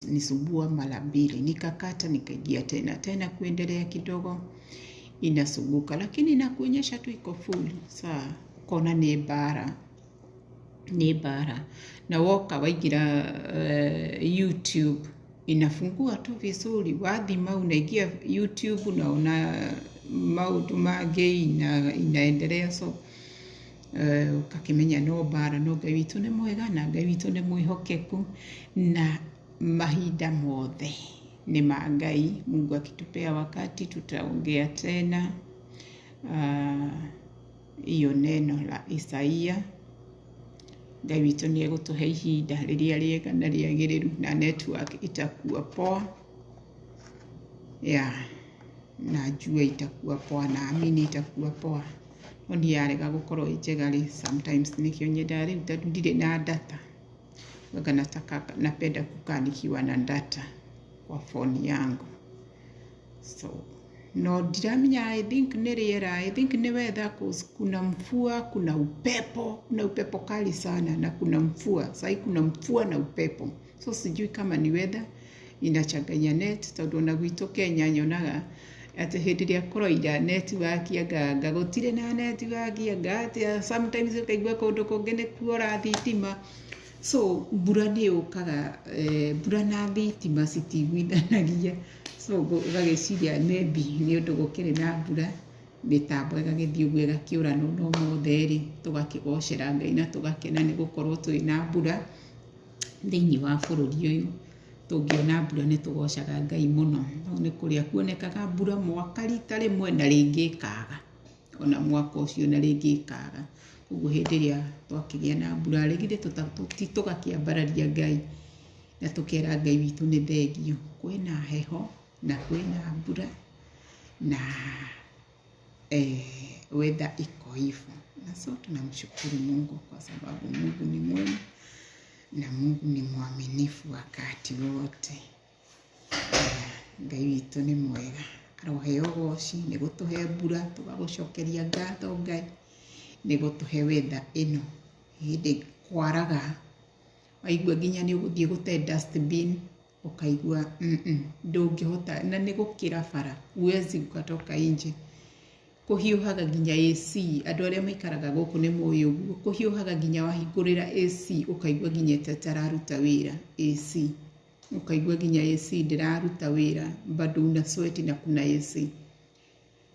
inanisumbua mara mbili. Nikakata nikaingia tena kuendelea kidogo inasuguka, lakini inakuonyesha tu iko full. Saa kona ni bara na woka waigira YouTube inafungua tu vizuri. Wathima unaingia YouTube unaona maundu mangĩ inaendelea. So ukakimenya no bara, no Ngai witũ nĩ mwega na Ngai witũ nĩ mwĩhokeku na mahinda mothe ni ma Ngai. Mungu akitupea wakati tutaongea tena hiyo neno la Isaia. Ngai witũ nĩ egũtũhe ihinda rĩrĩa rĩega na rĩagĩrĩru na network itakuwa poa. Najua itakuwa poa, naamini itakuwa poa. Oni yarega gukorwo njega sometimes nikio nyenda rĩu tondũ ndirĩ na data. Waga napenda kukaa nikiwa na data kwa phone yangu. So no ndiramenya, I think ni rĩera, I think ni weather, kuna mvua, kuna upepo kali sana na kuna mvua. Sasa kuna mvua na upepo. So sijui kama ni weather inachanganya net, tondũ na gwitũ Kenya nyonaga ati hindi ria kuroira network anga gutire na network anga sometimes ukaigua kundu kungi ni kuora thitima. So mbura nĩ yukaga, mbura na thitima citiguithanagia. So ugagĩciria maybe nĩ ũndũ gũkĩrĩ na mbura mĩtambo ĩgagĩthiĩ ũguo ĩgakĩũra no mothe rĩ tũgakĩgocera Ngai na tũgakena nĩ gũkorwo twĩ na mbura thĩinĩ wa bũrũri ũyũ. Tũngĩona mbura nĩ tũgocaga Ngai mũno. Nĩ kũrĩa kuonekaga mbura mwaka rita rĩmwe na rĩngĩ ĩkaga, ona mwaka ũcio na rĩngĩ ĩkaga. Ũguo hĩndĩ ĩrĩa twakĩgĩa na mbura rĩgithĩ tũgakĩambararia Ngai na tũkera Ngai witũ nĩ thengio. Kwĩna heho na kwĩna mbura na weather iko hivyo. Na so tunamshukuru Mungu kwa sababu Mungu ni mwema na Mungu ni mwaminifu wakati wote. Ngai witũ nĩ mwega, aroheo goci nĩ gũtũhe mbura, tũgagũcokeria ngatho Ngai nĩ gũtũhe weather ĩno. Hĩndĩ kwaraga waigua nginya nĩ ũgũthiĩ gũte dustbin ukaigua ndũngĩhota na nĩ gũkĩra bara, huwezi ukatoka nje. Kuhiũhaga nginya AC, andũ arĩa maikaraga gũkũ nĩ mũĩ ũguo. Kuhiũhaga nginya wahingũrĩra AC ukaigua nginya ĩtararuta wĩra. AC ukaigua nginya AC ndĩraruta wĩra, bado una sweat na kuna AC.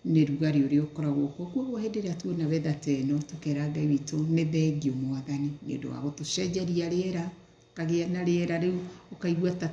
Nĩ rugarĩ ũrĩa ũkoragwo kuo. Koguo hĩndĩ ĩrĩa tuona weather ta ĩno tũkera Ngai witũ nĩ thengio Mwathani nĩ ũndũ wa gũtũcenjeria rĩera, ũkagĩa na rĩera rĩu ũkaigua ta